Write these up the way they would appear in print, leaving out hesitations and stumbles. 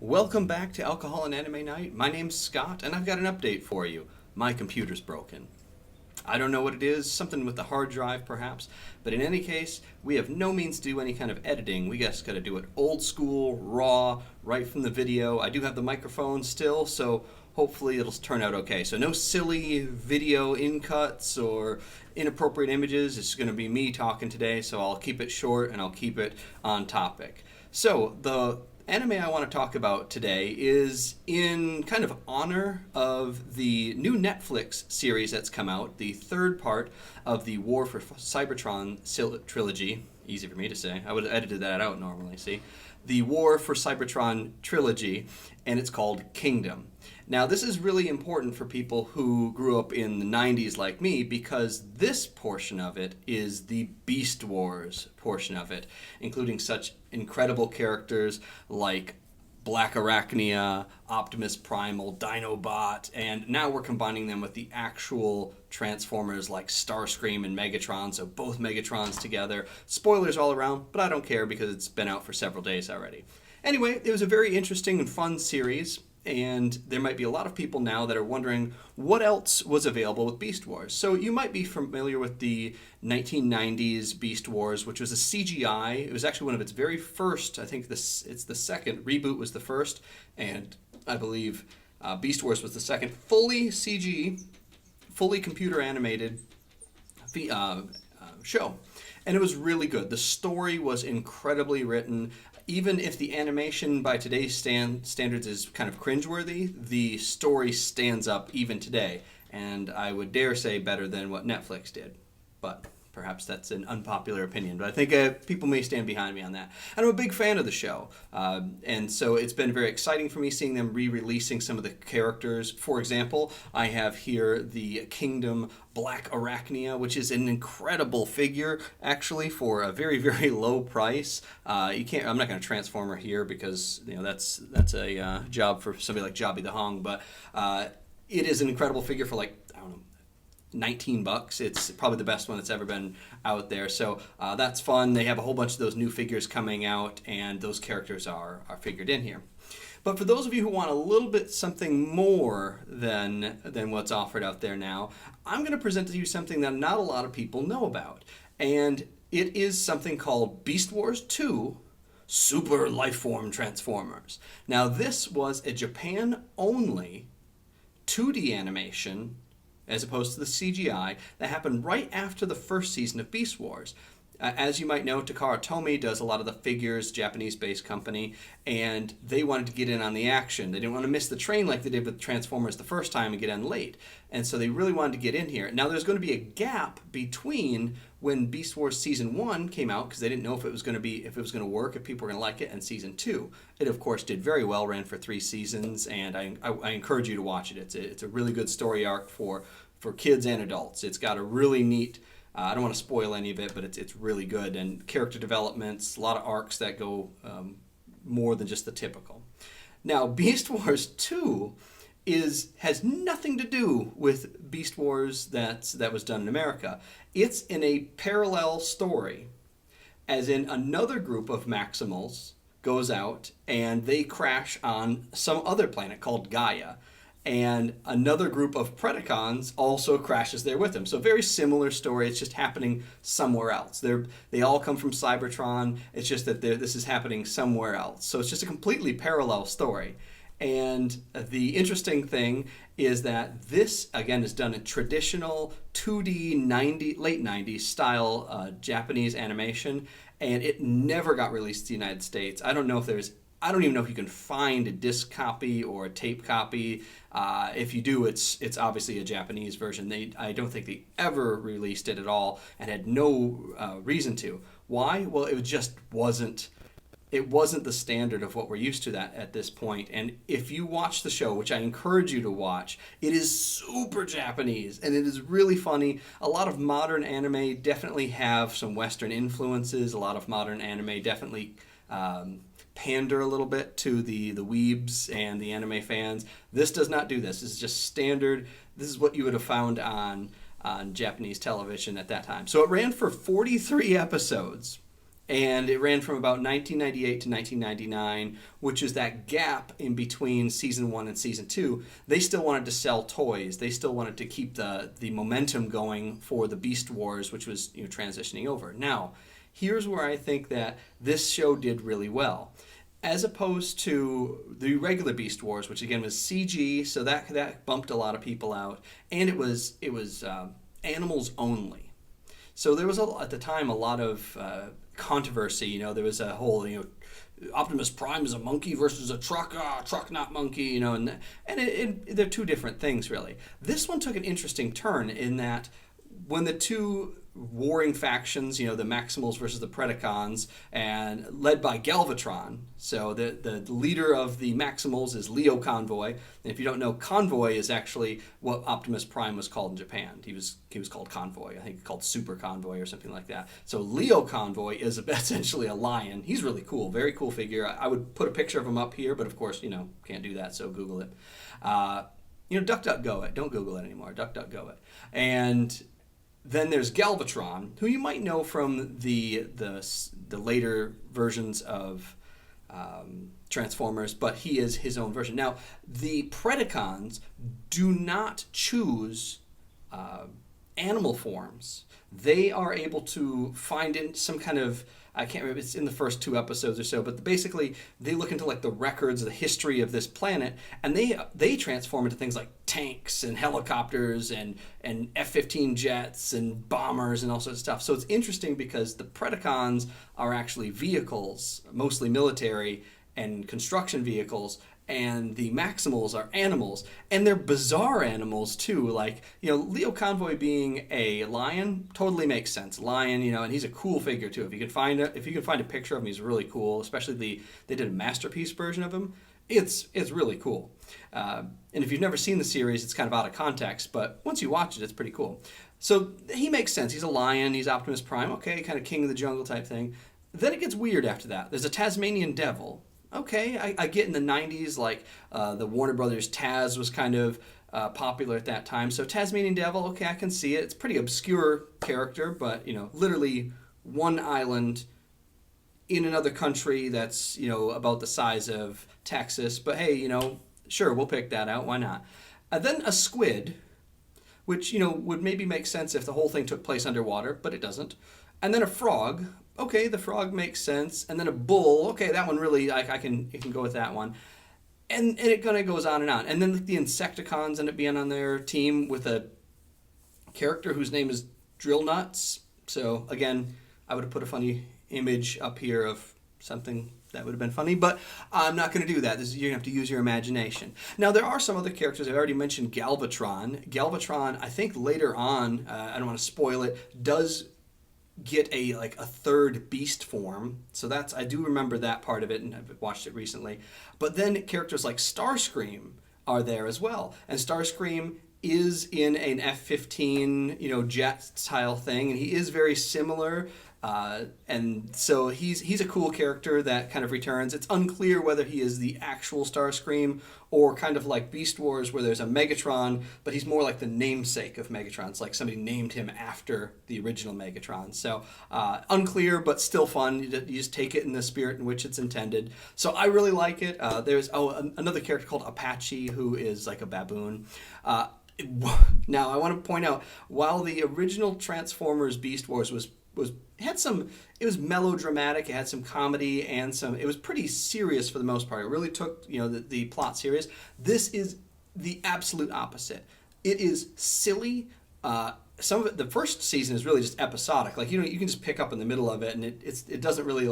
Welcome back to Alcohol and Anime Night. My name's Scott, and I've got an update for you. My computer's broken. I don't know what it is, something with the hard drive perhaps, but in any case, we have no means to do any kind of editing. We just gotta do it old school, raw, right from the video. I do have the microphone still, so hopefully it'll turn out okay. So no silly video in cuts or inappropriate images. It's gonna be me talking today, so I'll keep it short and I'll keep it on topic. So the anime I want to talk about today is in kind of honor of the new Netflix series that's come out, the third part of the War for Cybertron trilogy. Easy for me to say. I would have edited that out normally, see? The War for Cybertron trilogy, and it's called Kingdom. Now, this is really important for people who grew up in the 90s like me because this portion of it is the Beast Wars portion of it, including such incredible characters like Black Arachnia, Optimus Primal, Dinobot, and now we're combining them with the actual Transformers like Starscream and Megatron, so both Megatrons together. Spoilers all around, but I don't care because it's been out for several days already. Anyway, it was a very interesting and fun series, and there might be a lot of people now that are wondering what else was available with Beast Wars. So you might be familiar with the 1990s Beast Wars, which was a CGI. It was actually one of its very first, I think it's the second. Reboot was the first, and I believe Beast Wars was the second fully CG, fully computer animated show. And it was really good. The story was incredibly written. Even if the animation by today's standards is kind of cringeworthy, the story stands up even today. And I would dare say better than what Netflix did. But perhaps that's an unpopular opinion. But I think people may stand behind me on that. And I'm a big fan of the show. And so it's been very exciting for me seeing them re-releasing some of the characters. For example, I have here the Kingdom Black Arachnia, which is an incredible figure, actually, for a very, very low price. I'm not going to transform her here because that's a job for somebody like Jobby the Hong, but it is an incredible figure for like, I don't know, $19. It's probably the best one that's ever been out there. So that's fun. They have a whole bunch of those new figures coming out, and those characters are figured in here. But for those of you who want a little bit something more than what's offered out there now, I'm going to present to you something that not a lot of people know about. And it is something called Beast Wars 2 Super Lifeform Transformers. Now, this was a Japan-only 2D animation as opposed to the CGI that happened right after the first season of Beast Wars. As you might know, Takara Tomy does a lot of the figures, Japanese-based company, and they wanted to get in on the action. They didn't want to miss the train like they did with Transformers the first time and get in late. And so they really wanted to get in here. Now there's going to be a gap between when Beast Wars Season 1 came out, because they didn't know if it was going to work, if people were going to like it, and Season 2. It, of course, did very well, ran for 3 seasons, and I encourage you to watch it. It's a really good story arc for kids and adults. It's got a really neat... I don't want to spoil any of it, but it's really good. And character developments, a lot of arcs that go more than just the typical. Now, Beast Wars 2 has nothing to do with Beast Wars that was done in America. It's in a parallel story, as in another group of Maximals goes out and they crash on some other planet called Gaia. And another group of Predacons also crashes there with them. So very similar story. It's just happening somewhere else. They all come from Cybertron. It's just that this is happening somewhere else. So it's just a completely parallel story. And the interesting thing is that this, again, is done in traditional 2D late 90s style Japanese animation. And it never got released in the United States. I don't even know if you can find a disc copy or a tape copy. If you do, it's obviously a Japanese version. I don't think they ever released it at all and had no reason to. Why? Well, it just wasn't. It wasn't the standard of what we're used to at this point. And if you watch the show, which I encourage you to watch, it is super Japanese and it is really funny. A lot of modern anime definitely have some Western influences. A lot of modern anime definitely pander a little bit to the weebs and the anime fans. This does not do this. This is just standard. This is what you would have found on Japanese television at that time. So it ran for 43 episodes. And it ran from about 1998 to 1999, which is that gap in between season 1 and season 2. They still wanted to sell toys. They still wanted to keep the momentum going for the Beast Wars, which was transitioning over. Now, here's where I think that this show did really well. As opposed to the regular Beast Wars, which again was CG, so that bumped a lot of people out, and it was animals only. So there was at the time a lot of controversy. There was a whole Optimus Prime is a monkey versus a truck. Truck not monkey. And they're two different things really. This one took an interesting turn in that when the two warring factions, the Maximals versus the Predacons, and led by Galvatron. So the leader of the Maximals is Leo Convoy. And if you don't know, Convoy is actually what Optimus Prime was called in Japan. He was called Convoy. I think called Super Convoy or something like that. So Leo Convoy is essentially a lion. He's really cool, very cool figure. I would put a picture of him up here, but of course, can't do that, so Google it. DuckDuckGo it. Don't Google it anymore. DuckDuckGo it. And then there's Galvatron, who you might know from the later versions of Transformers, but he is his own version. Now, the Predacons do not choose animal forms. They are able to find in some kind of, I can't remember, it's in the first 2 episodes or so, but basically they look into like the records, the history of this planet, and they transform into things like tanks and helicopters and F-15 jets and bombers and all sorts of stuff. So it's interesting because the Predacons are actually vehicles, mostly military and construction vehicles, and the Maximals are animals, and they're bizarre animals too. Like, Leo Convoy being a lion totally makes sense. Lion, and he's a cool figure too. If you can find a picture of him, he's really cool. Especially they did a masterpiece version of him. It's really cool. And if you've never seen the series, it's kind of out of context, but once you watch it, it's pretty cool. So he makes sense. He's a lion. He's Optimus Prime. Okay, kind of king of the jungle type thing. Then it gets weird after that. There's a Tasmanian devil. Okay, I get in the 90s, like the Warner Brothers Taz was kind of popular at that time. So Tasmanian Devil, okay, I can see it. It's a pretty obscure character, but, literally one island in another country that's, about the size of Texas. But hey, sure, we'll pick that out. Why not? Then a squid, which, would maybe make sense if the whole thing took place underwater, but it doesn't. And then a frog. Okay, the frog makes sense. And then a bull. Okay, that one really, I can go with that one. And it kind of goes on and on. And then the Insecticons end up being on their team with a character whose name is Drill Nuts. So again, I would have put a funny image up here of something that would have been funny, but I'm not going to do that. You're going to have to use your imagination. Now, there are some other characters. I've already mentioned Galvatron. Galvatron, I think later on, I don't want to spoil it, does get a third beast form. So I do remember that part of it, and I've watched it recently. But then characters like Starscream are there as well. And Starscream is in an F-15, jet style thing, and he is very similar. And so he's a cool character that kind of returns. It's unclear whether he is the actual Starscream or kind of like Beast Wars where there's a Megatron, but he's more like the namesake of Megatron. It's like somebody named him after the original Megatron. So unclear, but still fun. You just take it in the spirit in which it's intended. So I really like it. There's another character called Apache who is like a baboon. Now I want to point out, while the original Transformers Beast Wars it was melodramatic, it had some comedy and it was pretty serious for the most part. It really took, the plot serious. This is the absolute opposite. It is silly. Some of it, the first season is really just episodic. Like, you can just pick up in the middle of it, and it doesn't really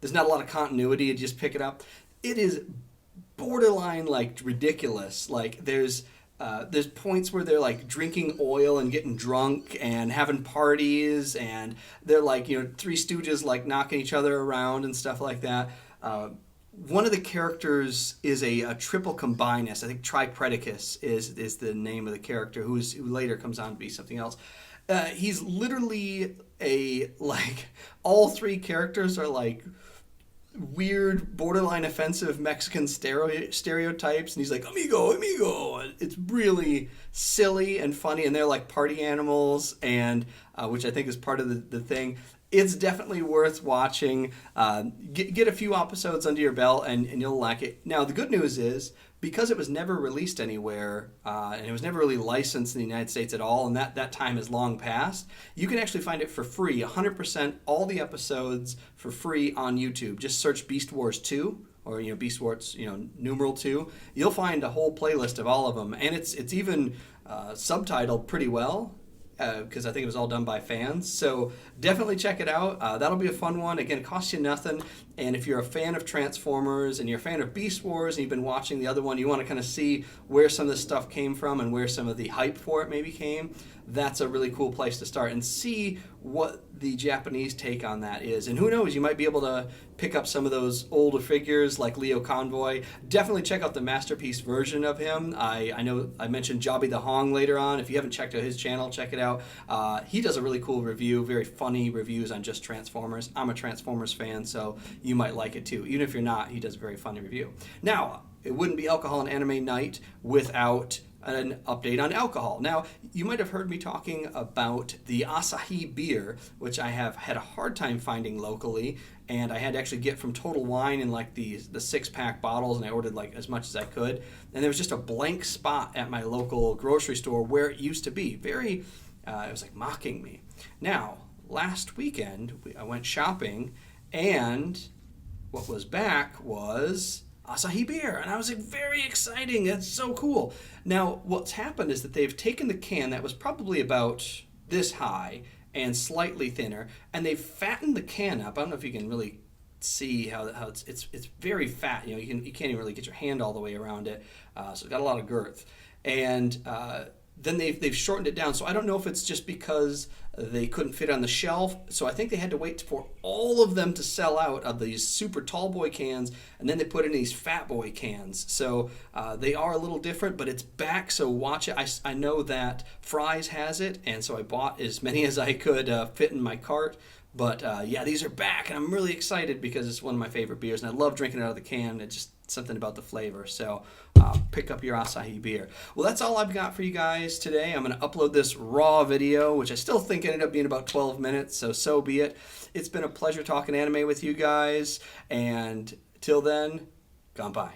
there's not a lot of continuity. You just pick it up. It is borderline ridiculous. There's points where they're drinking oil and getting drunk and having parties, and they're Three Stooges knocking each other around and stuff like that. One of the characters is a triple combinus. I think Tripredicus is the name of the character who later comes on to be something else. He's literally all three characters are weird, borderline offensive Mexican stereotypes, and he's like, amigo. It's really silly and funny, and they're like party animals, and which I think is part of the thing. It's definitely worth watching. Get a few episodes under your belt, and you'll like it. Now, the good news is, because it was never released anywhere, and it was never really licensed in the United States at all, and that time is long past, you can actually find it for free, 100%, all the episodes for free on YouTube. Just search Beast Wars 2, or Beast Wars, numeral 2. You'll find a whole playlist of all of them, and it's even subtitled pretty well, because I think it was all done by fans. So definitely check it out. That'll be a fun one. Again, it costs you nothing. And if you're a fan of Transformers and you're a fan of Beast Wars and you've been watching the other one, you want to kind of see where some of this stuff came from and where some of the hype for it maybe came, that's a really cool place to start and see what the Japanese take on that is. And who knows, you might be able to pick up some of those older figures like Leo Convoy. Definitely check out the Masterpiece version of him. I know I mentioned Jobby the Hong later on. If you haven't checked out his channel, check it out. He does a really cool review, very funny reviews on just Transformers. I'm a Transformers fan, so you might like it too. Even if you're not, he does a very funny review. Now, it wouldn't be Alcohol and Anime Night without an update on alcohol. Now, you might have heard me talking about the Asahi beer, which I have had a hard time finding locally, and I had to actually get from Total Wine in like the 6-pack bottles, and I ordered like as much as I could. And there was just a blank spot at my local grocery store where it used to be. It was like mocking me. Now, last weekend, I went shopping, and what was back was Asahi beer, and I was like, very exciting. That's so cool. Now, what's happened is that they've taken the can that was probably about this high and slightly thinner, and they've fattened the can up. I don't know if you can really see how it's very fat. You can't even really get your hand all the way around it. So it's got a lot of girth, and then they've shortened it down. So I don't know if it's just because they couldn't fit on the shelf. So I think they had to wait for all of them to sell out of these super tall boy cans, and then they put in these fat boy cans. So they are a little different, but it's back. So watch it. I know that Fry's has it, and so I bought as many as I could fit in my cart. But yeah, these are back, and I'm really excited because it's one of my favorite beers, and I love drinking it out of the can. It's just something about the flavor. So pick up your Asahi beer. Well, that's all I've got for you guys today. I'm going to upload this raw video, which I still think ended up being about 12 minutes, so be it. It's been a pleasure talking anime with you guys, and till then, ganpai.